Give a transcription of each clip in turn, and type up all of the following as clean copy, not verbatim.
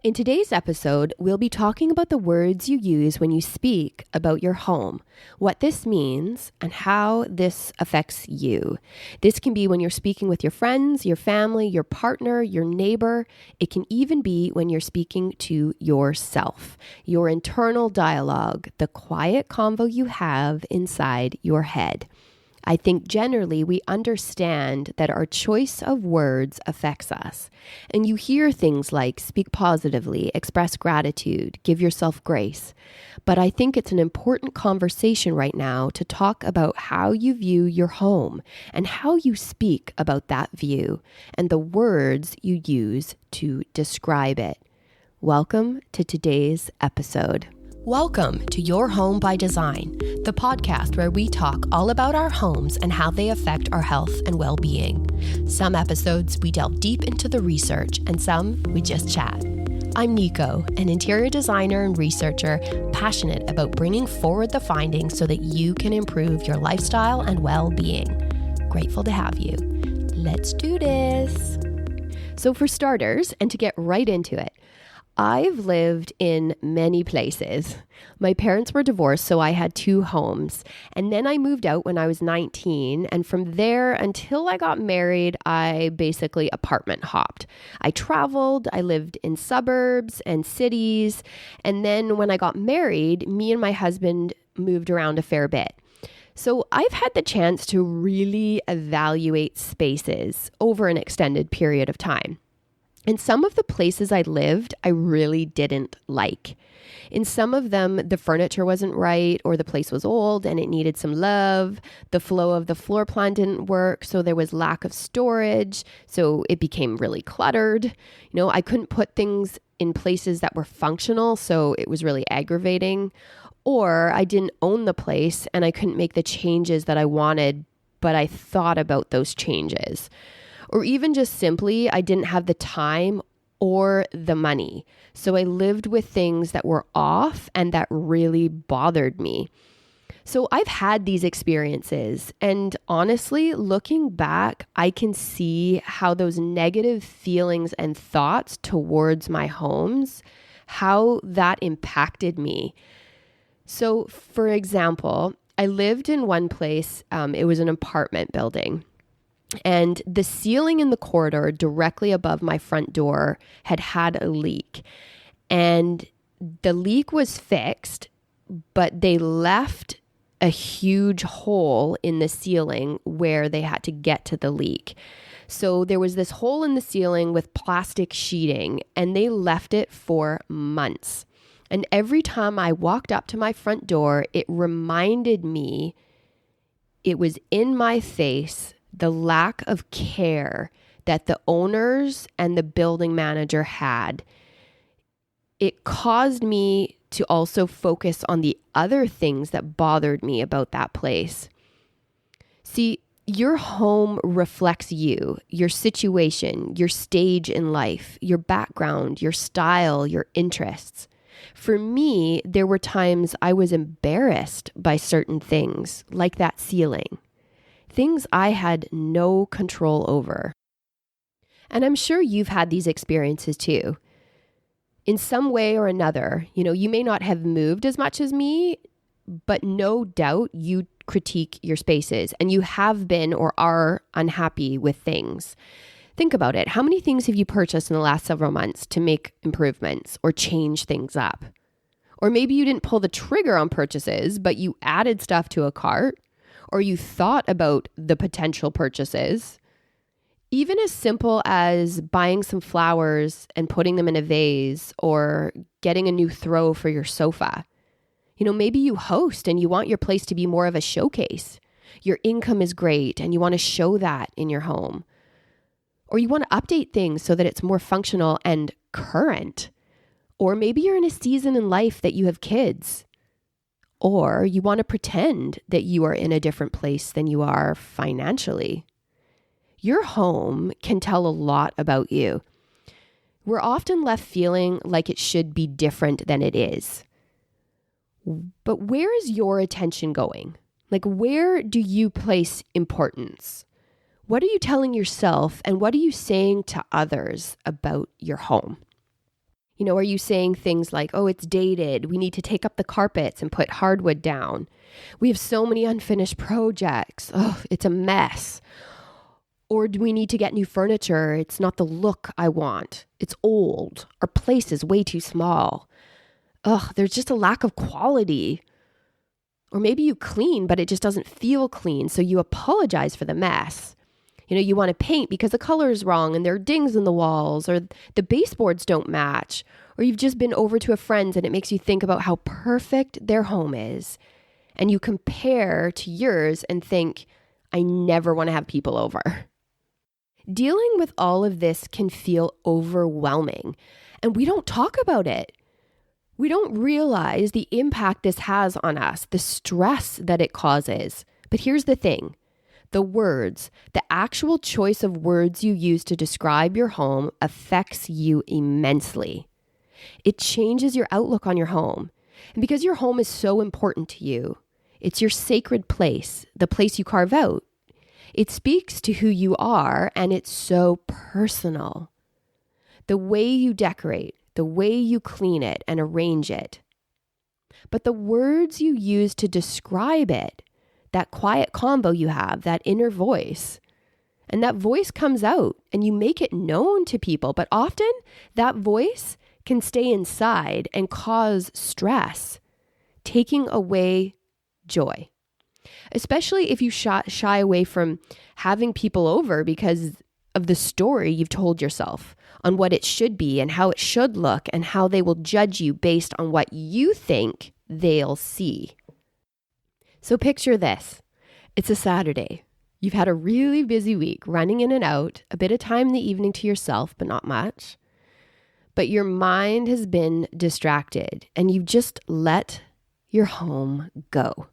In today's episode, we'll be talking about the words you use when you speak about your home, what this means, and how this affects you. This can be when you're speaking with your friends, your family, your partner, your neighbor. It can even be when you're speaking to yourself, your internal dialogue, the quiet convo you have inside your head. I think generally we understand that our choice of words affects us. And you hear things like speak positively, express gratitude, give yourself grace. But I think it's an important conversation right now to talk about how you view your home and how you speak about that view and the words you use to describe it. Welcome to today's episode. Welcome to Your Home by Design, the podcast where we talk all about our homes and how they affect our health and well-being. Some episodes we delve deep into the research and some we just chat. I'm Nico, an interior designer and researcher passionate about bringing forward the findings so that you can improve your lifestyle and well-being. Grateful to have you. Let's do this. So for starters, and to get right into it, I've lived in many places. My parents were divorced, so I had two homes. And then I moved out when I was 19. And from there until I got married, I basically apartment hopped. I traveled, I lived in suburbs and cities. And then when I got married, me and my husband moved around a fair bit. So I've had the chance to really evaluate spaces over an extended period of time. And some of the places I lived, I really didn't like. In some of them, the furniture wasn't right, or the place was old and it needed some love. The flow of the floor plan didn't work, so there was lack of storage, so it became really cluttered. I couldn't put things in places that were functional, so it was really aggravating. Or I didn't own the place and I couldn't make the changes that I wanted, but I thought about those changes. Or even just simply, I didn't have the time or the money. So I lived with things that were off and that really bothered me. So I've had these experiences. And honestly, looking back, I can see how those negative feelings and thoughts towards my homes, how that impacted me. So for example, I lived in one place, it was an apartment building. And the ceiling in the corridor directly above my front door had a leak. And the leak was fixed, but they left a huge hole in the ceiling where they had to get to the leak. So there was this hole in the ceiling with plastic sheeting, and they left it for months. And every time I walked up to my front door, it reminded me, it was in my face, the lack of care that the owners and the building manager had. It caused me to also focus on the other things that bothered me about that place. See, your home reflects you, your situation, your stage in life, your background, your style, your interests. For me, there were times I was embarrassed by certain things, like that ceiling. Things I had no control over. And I'm sure you've had these experiences too. In some way or another, you may not have moved as much as me, but no doubt you critique your spaces and you have been or are unhappy with things. Think about it. How many things have you purchased in the last several months to make improvements or change things up? Or maybe you didn't pull the trigger on purchases, but you added stuff to a cart. Or you thought about the potential purchases. Even as simple as buying some flowers and putting them in a vase or getting a new throw for your sofa. Maybe you host and you want your place to be more of a showcase. Your income is great and you want to show that in your home. Or you want to update things so that it's more functional and current. Or maybe you're in a season in life that you have kids. Or you want to pretend that you are in a different place than you are financially. Your home can tell a lot about you. We're often left feeling like it should be different than it is. But where is your attention going? Where do you place importance? What are you telling yourself and what are you saying to others about your home? Are you saying things like, oh, it's dated, we need to take up the carpets and put hardwood down. We have so many unfinished projects. Oh, it's a mess. Or do we need to get new furniture? It's not the look I want. It's old. Our place is way too small. Ugh, there's just a lack of quality. Or maybe you clean, but it just doesn't feel clean. So you apologize for the mess. You want to paint because the color is wrong and there are dings in the walls, or the baseboards don't match, or you've just been over to a friend's and it makes you think about how perfect their home is. And you compare to yours and think, I never want to have people over. Dealing with all of this can feel overwhelming, and we don't talk about it. We don't realize the impact this has on us, the stress that it causes. But here's the thing. The words, the actual choice of words you use to describe your home affects you immensely. It changes your outlook on your home. And because your home is so important to you, it's your sacred place, the place you carve out. It speaks to who you are, and it's so personal. The way you decorate, the way you clean it and arrange it. But the words you use to describe it, that quiet convo you have, that inner voice, and that voice comes out and you make it known to people. But often that voice can stay inside and cause stress, taking away joy. Especially if you shy away from having people over because of the story you've told yourself on what it should be and how it should look and how they will judge you based on what you think they'll see. So picture this. It's a Saturday. You've had a really busy week, running in and out, a bit of time in the evening to yourself, but not much. But your mind has been distracted and you've just let your home go.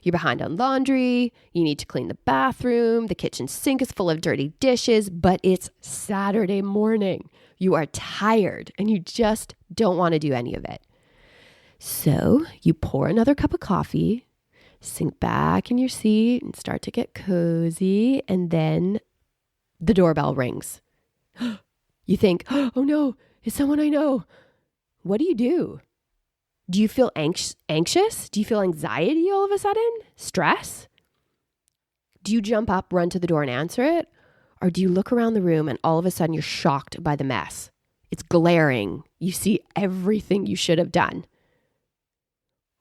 You're behind on laundry, you need to clean the bathroom, the kitchen sink is full of dirty dishes, but it's Saturday morning. You are tired and you just don't want to do any of it. So you pour another cup of coffee, sink back in your seat and start to get cozy, and then the doorbell rings. You think, oh no, it's someone I know. What do? Do you feel anxious? Do you feel anxiety all of a sudden? Stress? Do you jump up, run to the door and answer it? Or do you look around the room and all of a sudden you're shocked by the mess? It's glaring. You see everything you should have done.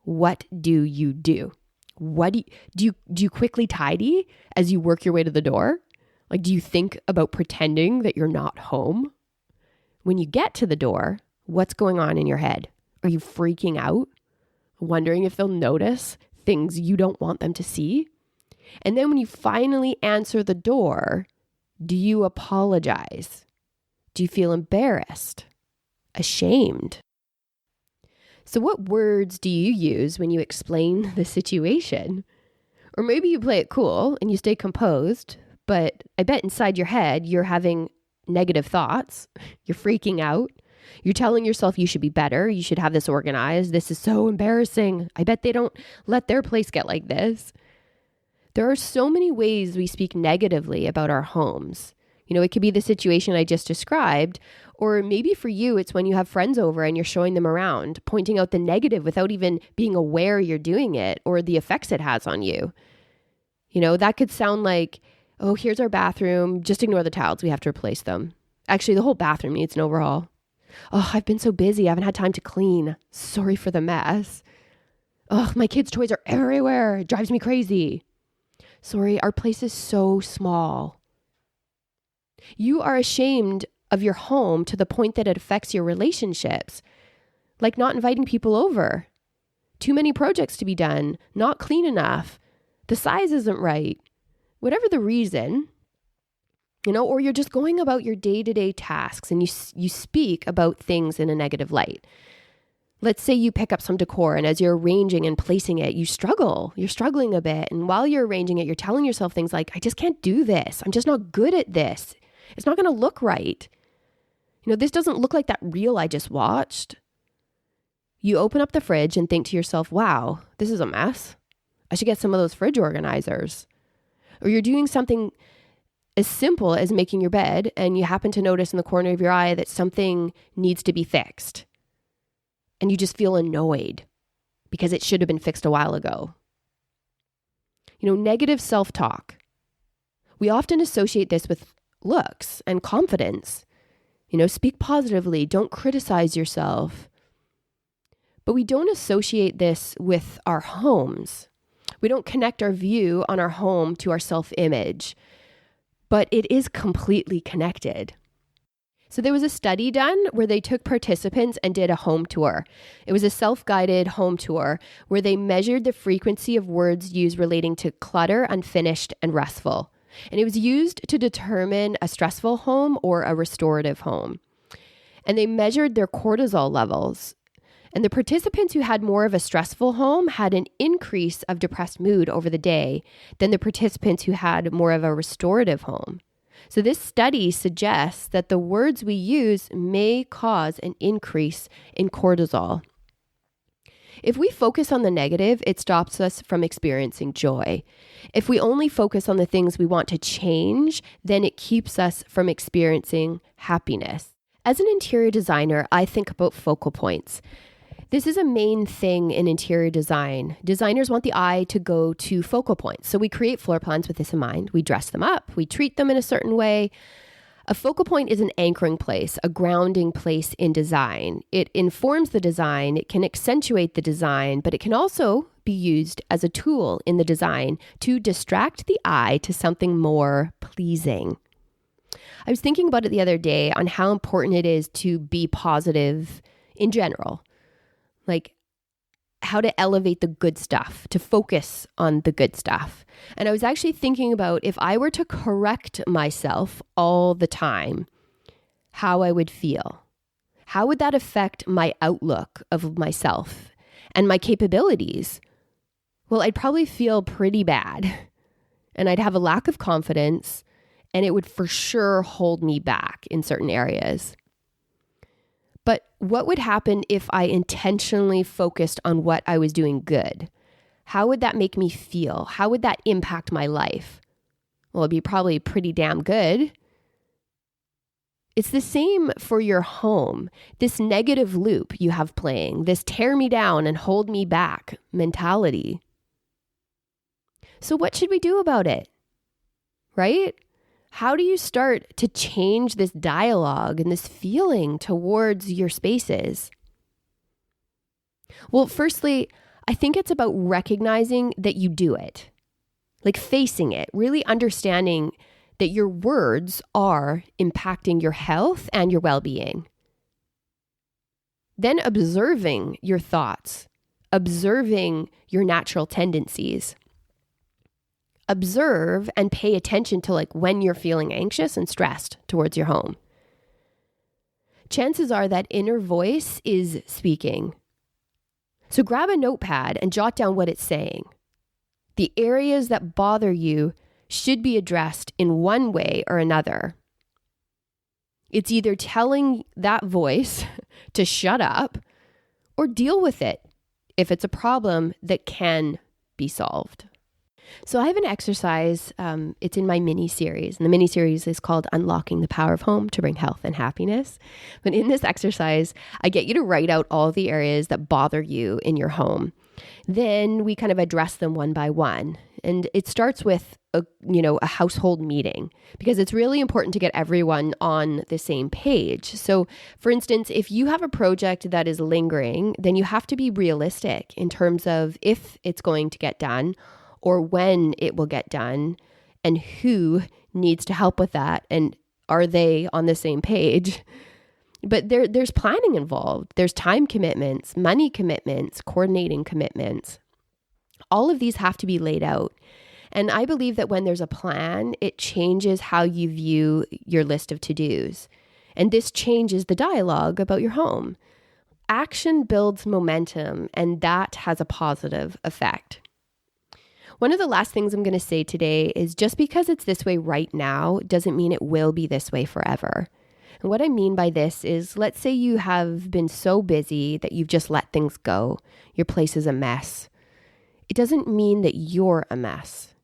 What do you do? Do you quickly tidy as you work your way to the door? Like, do you think about pretending that you're not home? When you get to the door, what's going on in your head? Are you freaking out? Wondering if they'll notice things you don't want them to see? And then when you finally answer the door, do you apologize? Do you feel embarrassed? Ashamed? So what words do you use when you explain the situation? Or maybe you play it cool and you stay composed, but I bet inside your head you're having negative thoughts. You're freaking out. You're telling yourself you should be better. You should have this organized. This is so embarrassing. I bet they don't let their place get like this. There are so many ways we speak negatively about our homes. It could be the situation I just described, or maybe for you, it's when you have friends over and you're showing them around, pointing out the negative without even being aware you're doing it or the effects it has on you. That could sound like, oh, here's our bathroom. Just ignore the towels. We have to replace them. Actually, the whole bathroom needs an overhaul. Oh, I've been so busy. I haven't had time to clean. Sorry for the mess. Oh, my kids' toys are everywhere. It drives me crazy. Sorry, our place is so small. You are ashamed of your home to the point that it affects your relationships, like not inviting people over. Too many projects to be done, not clean enough. The size isn't right. Whatever the reason, or you're just going about your day-to-day tasks and you speak about things in a negative light. Let's say you pick up some decor and as you're arranging and placing it, you struggle. You're struggling a bit. And while you're arranging it, you're telling yourself things like, I just can't do this. I'm just not good at this. It's not going to look right. This doesn't look like that reel I just watched. You open up the fridge and think to yourself, wow, this is a mess. I should get some of those fridge organizers. Or you're doing something as simple as making your bed and you happen to notice in the corner of your eye that something needs to be fixed. and you just feel annoyed because it should have been fixed a while ago. Negative self-talk. We often associate this with looks and confidence. Speak positively, don't criticize yourself. But we don't associate this with our homes. We don't connect our view on our home to our self-image, but it is completely connected. So there was a study done where they took participants and did a home tour. It was a self-guided home tour where they measured the frequency of words used relating to clutter, unfinished, and restful. And it was used to determine a stressful home or a restorative home. And they measured their cortisol levels. And the participants who had more of a stressful home had an increase of depressed mood over the day than the participants who had more of a restorative home. So this study suggests that the words we use may cause an increase in cortisol. If we focus on the negative, it stops us from experiencing joy. If we only focus on the things we want to change, then it keeps us from experiencing happiness. As an interior designer, I think about focal points. This is a main thing in interior design. Designers want the eye to go to focal points. So we create floor plans with this in mind. We dress them up. We treat them in a certain way. A focal point is an anchoring place, a grounding place in design. It informs the design. It can accentuate the design, but it can also be used as a tool in the design to distract the eye to something more pleasing. I was thinking about it the other day on how important it is to be positive in general. Like how to elevate the good stuff, to focus on the good stuff. And I was actually thinking about if I were to correct myself all the time, how I would feel. How would that affect my outlook of myself and my capabilities? Well, I'd probably feel pretty bad and I'd have a lack of confidence and it would for sure hold me back in certain areas. But what would happen if I intentionally focused on what I was doing good? How would that make me feel? How would that impact my life? Well, it'd be probably pretty damn good. It's the same for your home. This negative loop you have playing, this tear me down and hold me back mentality. So what should we do about it? Right? How do you start to change this dialogue and this feeling towards your spaces? Well, firstly, I think it's about recognizing that you do it, like facing it, really understanding that your words are impacting your health and your well-being. Then observing your thoughts, observing your natural tendencies. Observe and pay attention to like when you're feeling anxious and stressed towards your home. Chances are that inner voice is speaking. So grab a notepad and jot down what it's saying. The areas that bother you should be addressed in one way or another. It's either telling that voice to shut up or deal with it if it's a problem that can be solved. So I have an exercise, it's in my mini-series, and the mini-series is called Unlocking the Power of Home to Bring Health and Happiness. But in this exercise, I get you to write out all the areas that bother you in your home. Then we kind of address them one by one. And it starts with a household meeting, because it's really important to get everyone on the same page. So for instance, if you have a project that is lingering, then you have to be realistic in terms of if it's going to get done, or when it will get done, and who needs to help with that, and are they on the same page? But there's planning involved. There's time commitments, money commitments, coordinating commitments. All of these have to be laid out. And I believe that when there's a plan, it changes how you view your list of to-dos. And this changes the dialogue about your home. Action builds momentum, and that has a positive effect. One of the last things I'm going to say today is just because it's this way right now doesn't mean it will be this way forever. And what I mean by this is, let's say you have been so busy that you've just let things go. Your place is a mess. It doesn't mean that you're a mess.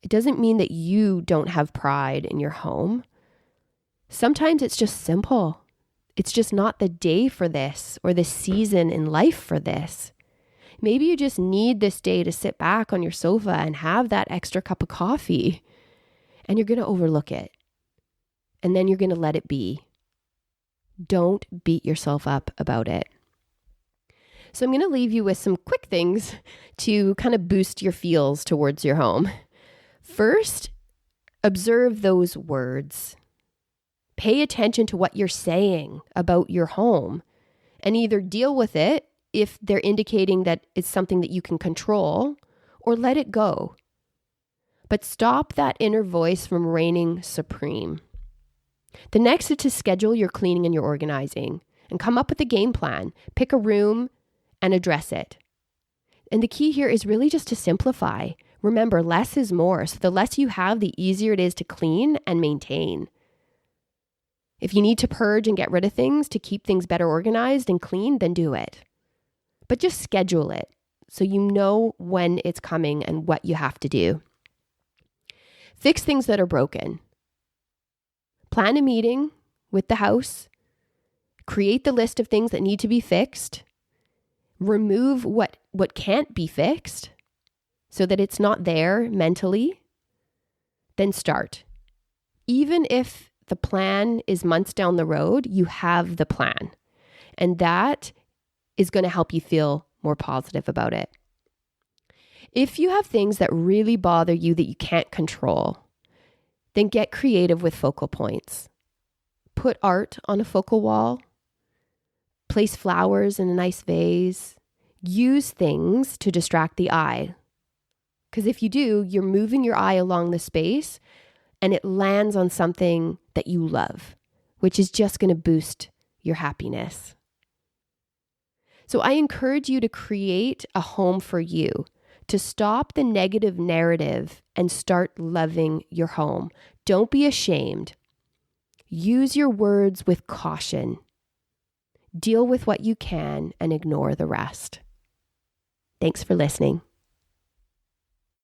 It doesn't mean that you don't have pride in your home. Sometimes it's just simple. It's just not the day for this or the season in life for this. Maybe you just need this day to sit back on your sofa and have that extra cup of coffee, and you're going to overlook it. And then you're going to let it be. Don't beat yourself up about it. So I'm going to leave you with some quick things to kind of boost your feels towards your home. First, observe those words. Pay attention to what you're saying about your home and either deal with it if they're indicating that it's something that you can control, or let it go. But stop that inner voice from reigning supreme. The next is to schedule your cleaning and your organizing and come up with a game plan. Pick a room and address it. And the key here is really just to simplify. Remember, less is more. So the less you have, the easier it is to clean and maintain. If you need to purge and get rid of things to keep things better organized and clean, then do it. But just schedule it so you know when it's coming and what you have to do. Fix things that are broken. Plan a meeting with the house. Create the list of things that need to be fixed. Remove what can't be fixed so that it's not there mentally. Then start. Even if the plan is months down the road, you have the plan. And that is going to help you feel more positive about it. If you have things that really bother you that you can't control, then get creative with focal points. Put art on a focal wall. Place flowers in a nice vase. Use things to distract the eye. Because if you do, you're moving your eye along the space and it lands on something that you love, which is just going to boost your happiness. So I encourage you to create a home for you, to stop the negative narrative and start loving your home. Don't be ashamed. Use your words with caution. Deal with what you can and ignore the rest. Thanks for listening.